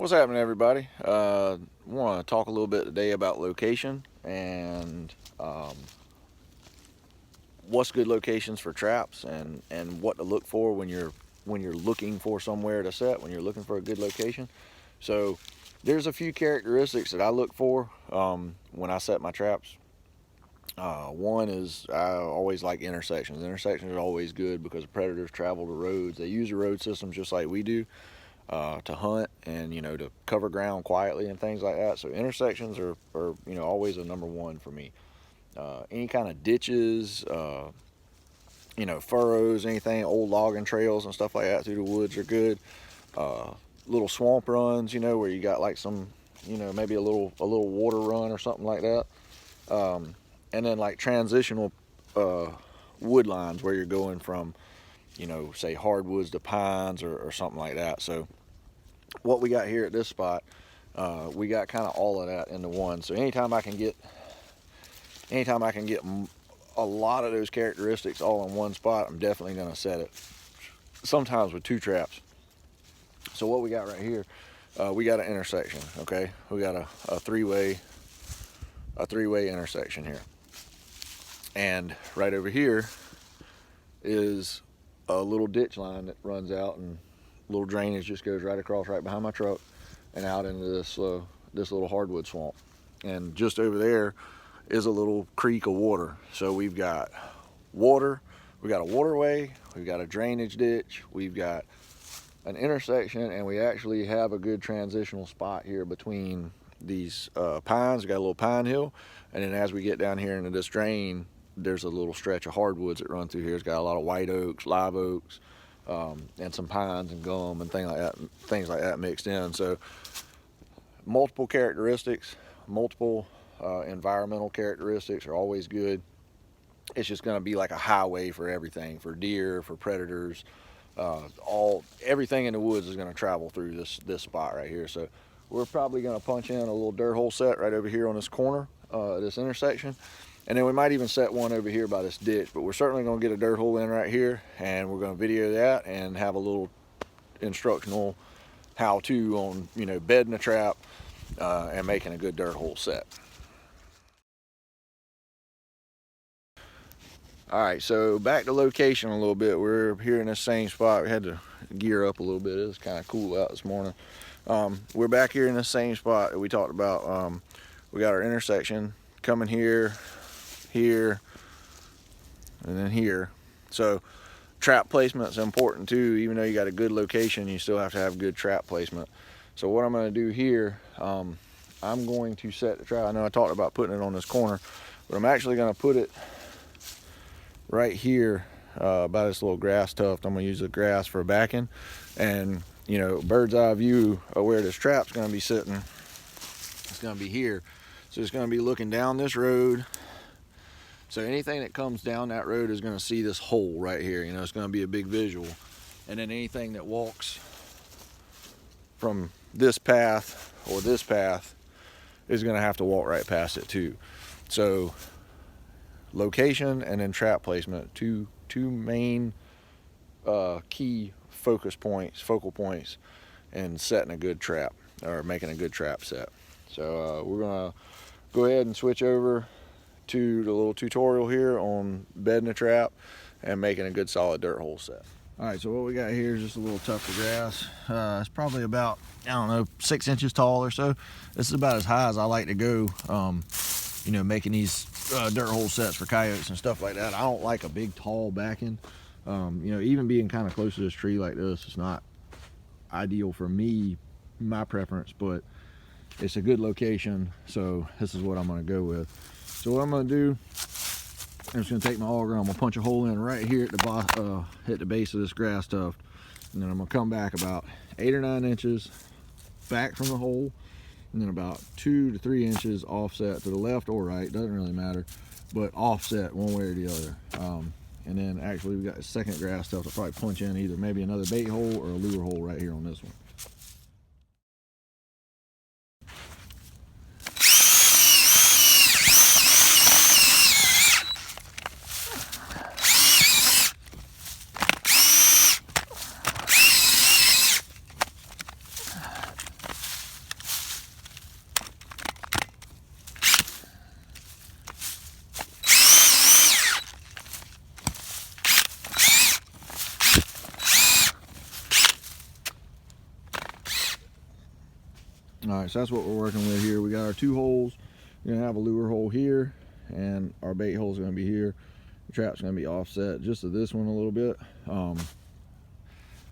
What's happening, everybody? Want to talk a little bit today about location and what's good locations for traps and what to look for when you're looking for somewhere to set, when you're looking for a good location. So there's a few characteristics that I look for when I set my traps. One is I always like intersections. Intersections are always good because predators travel the roads. They use the road systems just like we do. To hunt and to cover ground quietly and things like that. So intersections are always a number one for me. Any kind of ditches, furrows, anything, old logging trails and stuff like that through the woods are good. Little swamp runs, where you got like some, maybe a little water run or something like that. And then like transitional wood lines where you're going from, say hardwoods to pines or something like that. So what we got here at this spot, we got kind of all of that into one. So anytime I can get a lot of those characteristics all in one spot, I'm definitely going to set it. Sometimes with two traps. So what we got right here, we got an intersection. Okay, we got a three-way intersection here, and right over here is a little ditch line that runs out, and little drainage just goes right across right behind my truck and out into this little hardwood swamp. And just over there is a little creek of water. So we've got water, we got a waterway, we've got a drainage ditch, we've got an intersection, and we actually have a good transitional spot here between these pines. We got a little pine hill, and then as we get down here into this drain, there's a little stretch of hardwoods that run through here. It's got a lot of white oaks, live oaks, and some pines and gum and things like that mixed in. So multiple characteristics, multiple environmental characteristics are always good. It's just going to be like a highway for everything, for deer, for predators. Everything in the woods is going to travel through this spot right here. So we're probably going to punch in a little dirt hole set right over here on this corner, this intersection. And then we might even set one over here by this ditch, but we're certainly going to get a dirt hole in right here, and we're going to video that and have a little instructional how-to on, bedding a trap and making a good dirt hole set. All right, so back to location a little bit. We're here in this same spot. We had to gear up a little bit. It was kind of cool out this morning. We're back here in the same spot that we talked about. We got our intersection coming here, and then here. So trap placement is important too. Even though you got a good location, you still have to have good trap placement. So what I'm going to do here, I'm going to set the trap. I know I talked about putting it on this corner, but I'm actually going to put it right here by this little grass tuft. I'm going to use the grass for backing, and bird's eye view of where this trap's going to be sitting. It's going to be here. So it's going to be looking down this road. So anything that comes down that road is going to see this hole right here. It's going to be a big visual. And then anything that walks from this path or this path is going to have to walk right past it too. So location and then trap placement, two main key focal points in setting a good trap or making a good trap set. So we're going to go ahead and switch over to the little tutorial here on bedding a trap and making a good solid dirt hole set. All right, so what we got here is just a little tuft of grass. It's probably about, 6 inches tall or so. This is about as high as I like to go, making these dirt hole sets for coyotes and stuff like that. I don't like a big tall backing. Even being kind of close to this tree like this is not ideal for me, my preference, but it's a good location, so this is what I'm going to go with. So what I'm going to do, I'm just going to take my auger, I'm going to punch a hole in right here at the base of this grass tuft, and then I'm going to come back about 8 or 9 inches back from the hole, and then about 2 to 3 inches offset to the left or right, doesn't really matter, but offset one way or the other. And then actually we got a second grass tuft. I'll probably punch in either maybe another bait hole or a lure hole right here on this one. All right, so that's what we're working with here. We got our 2 holes. We're gonna have a lure hole here, and our bait hole is gonna be here. The trap's gonna be offset just to this one a little bit,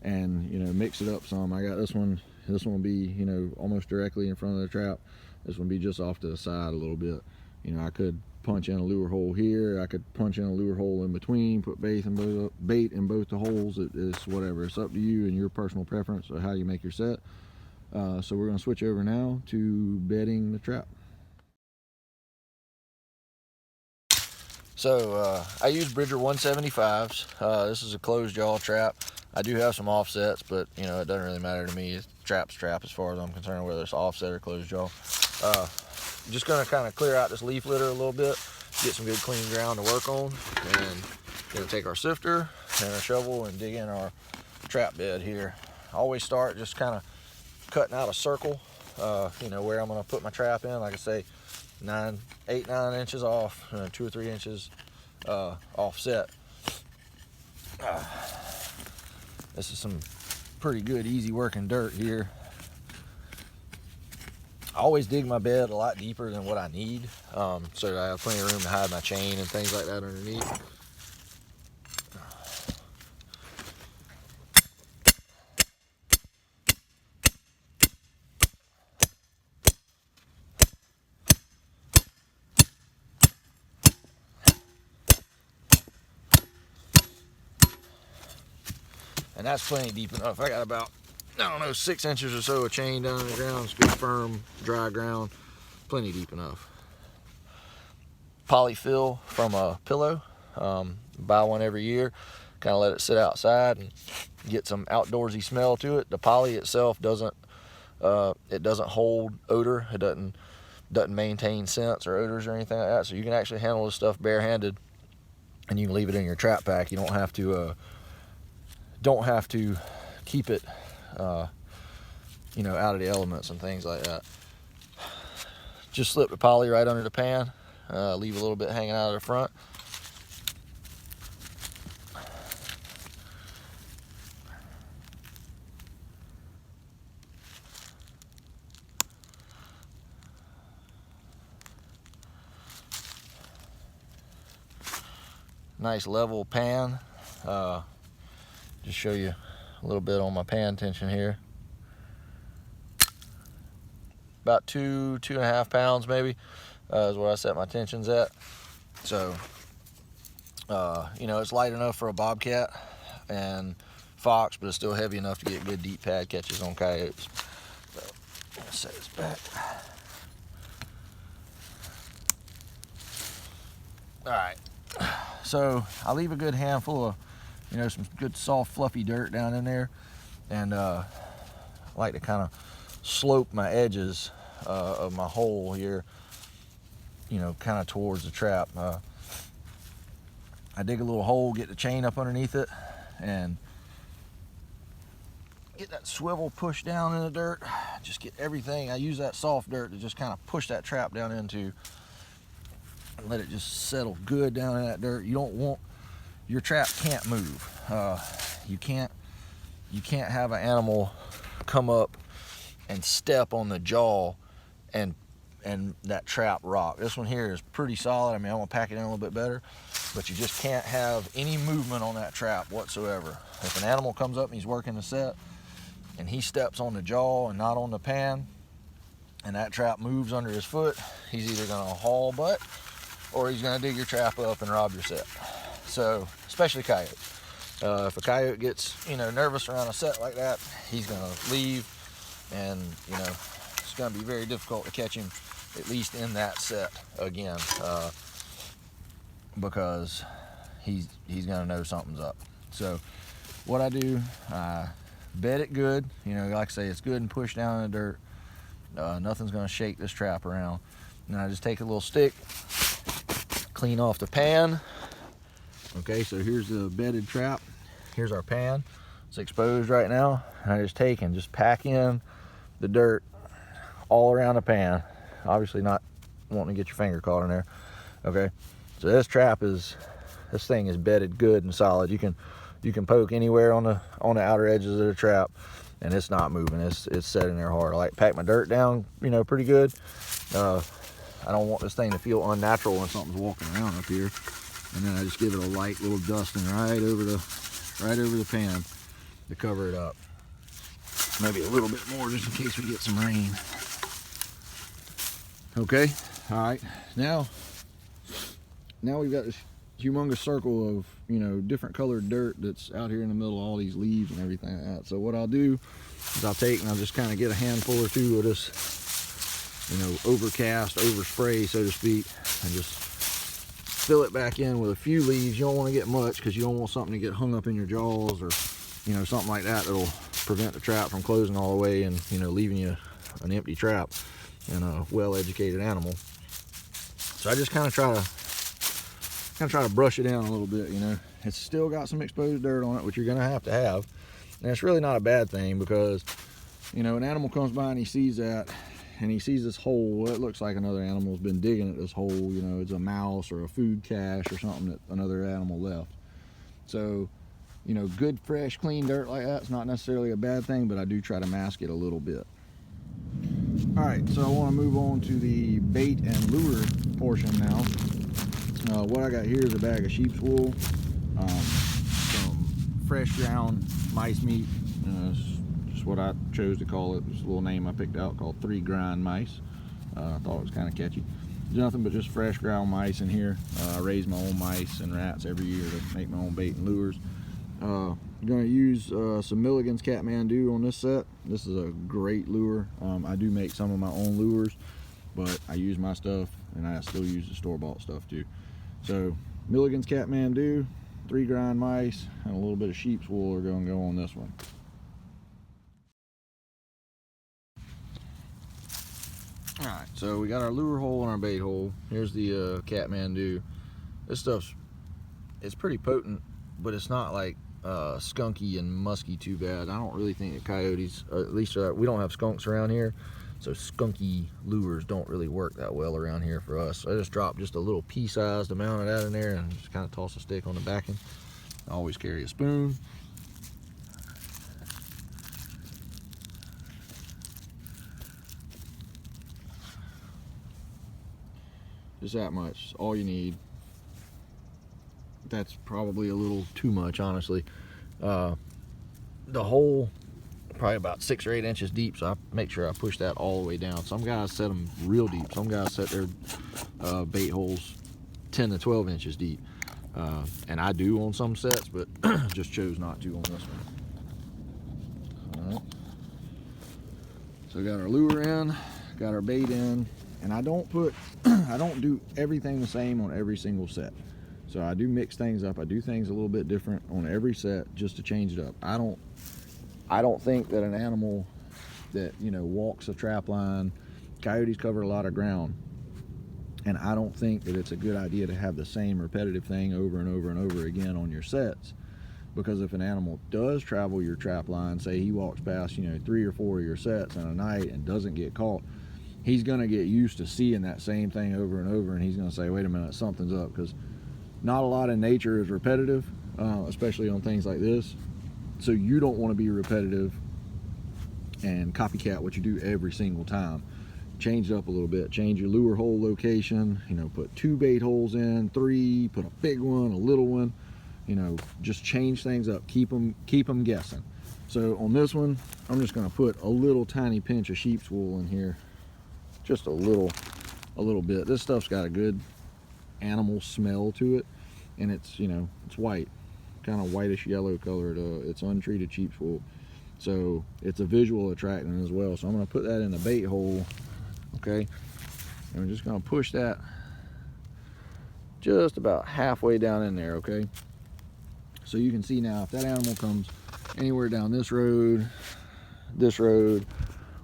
and you know, mix it up some. I got this one. This one will be, you know, almost directly in front of the trap. This one will be just off to the side a little bit. You know, I could punch in a lure hole here. I could punch in a lure hole in between. Put bait in both the holes. It's whatever. It's up to you and your personal preference of how you make your set. So we're going to switch over now to bedding the trap. So I use Bridger 175s. This is a closed jaw trap. I do have some offsets, but you know, it doesn't really matter to me. Trap's trap as far as I'm concerned, whether it's offset or closed jaw. Just going to kind of clear out this leaf litter a little bit, get some good clean ground to work on, and going to take our sifter and our shovel and dig in our trap bed here. I always start just kind of cutting out a circle, you know, where I'm going to put my trap in. Like I say, 8, 9 inches off, 2 or 3 inches offset. This is some pretty good, easy working dirt here. I always dig my bed a lot deeper than what I need, so that I have plenty of room to hide my chain and things like that underneath. And that's plenty deep enough. I got about, I don't know, 6 inches or so of chain down in the ground. It's good, firm, dry ground. Plenty deep enough. Polyfill from a pillow. Buy one every year. Kind of let it sit outside and get some outdoorsy smell to it. The poly itself doesn't hold odor. It doesn't maintain scents or odors or anything like that. So you can actually handle this stuff barehanded, and you can leave it in your trap pack. You don't have to keep it you know, out of the elements and things like that. Just slip the poly right under the pan, leave a little bit hanging out of the front. Nice level pan. Just show you a little bit on my pan tension here. About 2.5 pounds maybe is what I set my tensions at. So you know, it's light enough for a bobcat and fox, but it's still heavy enough to get good deep pad catches on coyotes. So I'm gonna set this back. All right, so I leave a good handful of, you know, some good soft fluffy dirt down in there, and I like to kind of slope my edges of my hole here, you know, kind of towards the trap. I dig a little hole, get the chain up underneath it, and get that swivel pushed down in the dirt. Just get everything. I use that soft dirt to just kind of push that trap down into, and let it just settle good down in that dirt. You don't want, your trap can't move. You can't have an animal come up and step on the jaw and that trap rock. This one here is pretty solid. I mean, I'm gonna pack it in a little bit better, but you just can't have any movement on that trap whatsoever. If an animal comes up and he's working the set and he steps on the jaw and not on the pan, and that trap moves under his foot, he's either gonna haul butt or he's gonna dig your trap up and rob your set. So, especially coyotes. If a coyote gets, you know, nervous around a set like that, he's gonna leave, and you know, it's gonna be very difficult to catch him, at least in that set again, because he's gonna know something's up. So what I do, I bed it good, you know, like I say, it's good and pushed down in the dirt. Nothing's gonna shake this trap around. And I just take a little stick, clean off the pan. Okay, so here's the bedded trap. Here's our pan. It's exposed right now. And I just take and just pack in the dirt all around the pan. Obviously not wanting to get your finger caught in there. Okay, so this thing is bedded good and solid. You can poke anywhere on the outer edges of the trap, and it's not moving. It's set in there hard. I like to pack my dirt down, you know, pretty good. I don't want this thing to feel unnatural when something's walking around up here. And then I just give it a light little dusting right over the pan to cover it up. Maybe a little bit more just in case we get some rain. Okay, all right. Now we've got this humongous circle of, you know, different colored dirt that's out here in the middle of all these leaves and everything like that. So what I'll do is I'll take and I'll just kind of get a handful or two of this, you know, overcast, overspray, so to speak, and just fill it back in with a few leaves. You don't want to get much because you don't want something to get hung up in your jaws or, you know, something like that that'll prevent the trap from closing all the way and, you know, leaving you an empty trap and a well-educated animal. So I just kind of try to brush it down a little bit, you know. It's still got some exposed dirt on it, which you're gonna have to have. And it's really not a bad thing because, you know, an animal comes by and he sees that and he sees this hole. It looks like another animal's been digging at this hole, you know, it's a mouse or a food cache or something that another animal left. So, you know, good, fresh, clean dirt like that's not necessarily a bad thing, but I do try to mask it a little bit. All right, so I want to move on to the bait and lure portion now. What I got here is a bag of sheep's wool, some fresh ground mice meat. Just what I chose to call it. This little name I picked out called 3 grind mice. I thought it was kind of catchy. There's nothing but just fresh ground mice in here. I raise my own mice and rats every year to make my own bait and lures. I'm going to use some Milligan's Kathmandu on this set. This is a great lure. I do make some of my own lures, but I use my stuff and I still use the store-bought stuff too. So Milligan's Kathmandu, 3 grind mice, and a little bit of sheep's wool are going to go on this one. Alright, so we got our lure hole and our bait hole. Here's the Kathmandu. This stuff's, it's pretty potent, but it's not like skunky and musky too bad. I don't really think that coyotes, at least we don't have skunks around here, so skunky lures don't really work that well around here for us. So I just dropped just a little pea-sized amount of that in there and just kind of toss a stick on the backing. I always carry a spoon. Just that much, all you need. That's probably a little too much, honestly. The hole probably about 6 or 8 inches deep, so I make sure I push that all the way down. Some guys set them real deep. Some guys set their bait holes 10 to 12 inches deep, and I do on some sets, but just chose not to on this one. All right. So we got our lure in, got our bait in, and I don't do everything the same on every single set. So I do mix things up. I do things a little bit different on every set just to change it up. I don't think that an animal that, you know, walks a trap line, coyotes cover a lot of ground, and I don't think that it's a good idea to have the same repetitive thing over and over and over again on your sets, because if an animal does travel your trap line, say he walks past, you know, 3 or 4 of your sets in a night and doesn't get caught, he's going to get used to seeing that same thing over and over, and he's going to say, wait a minute, something's up, because not a lot in nature is repetitive, especially on things like this. So you don't want to be repetitive and copycat what you do every single time. Change it up a little bit. Change your lure hole location. You know, put 2 bait holes in, 3, put a big one, a little one. You know, just change things up. Keep them guessing. So on this one, I'm just going to put a little tiny pinch of sheep's wool in here. Just a little bit. This stuff's got a good animal smell to it, and it's, you know, it's white, kind of whitish yellow colored. It's untreated sheep's wool, so it's a visual attractant as well. So I'm going to put that in the bait hole, okay, and we're just going to push that just about halfway down in there, okay. So you can see now if that animal comes anywhere down this road,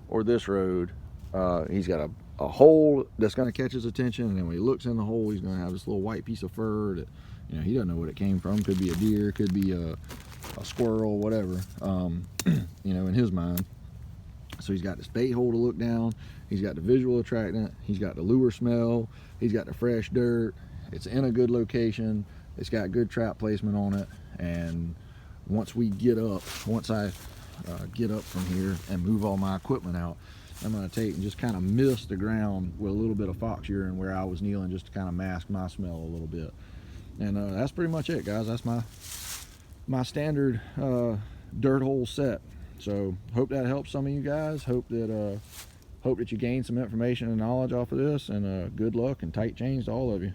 or this road, he's got a hole that's going to catch his attention, and then when he looks in the hole, he's going to have this little white piece of fur that, you know, he doesn't know what it came from. Could be a deer, could be a squirrel, whatever, you know, in his mind. So he's got this bait hole to look down, he's got the visual attractant, he's got the lure smell, he's got the fresh dirt, it's in a good location, it's got good trap placement on it. And once we get up, once I get up from here and move all my equipment out. I'm going to take and just kind of mist the ground with a little bit of fox urine where I was kneeling, just to kind of mask my smell a little bit. And that's pretty much it, guys. That's my standard dirt hole set. So hope that helps some of you guys. Hope that you gain some information and knowledge off of this, and good luck and tight chains to all of you.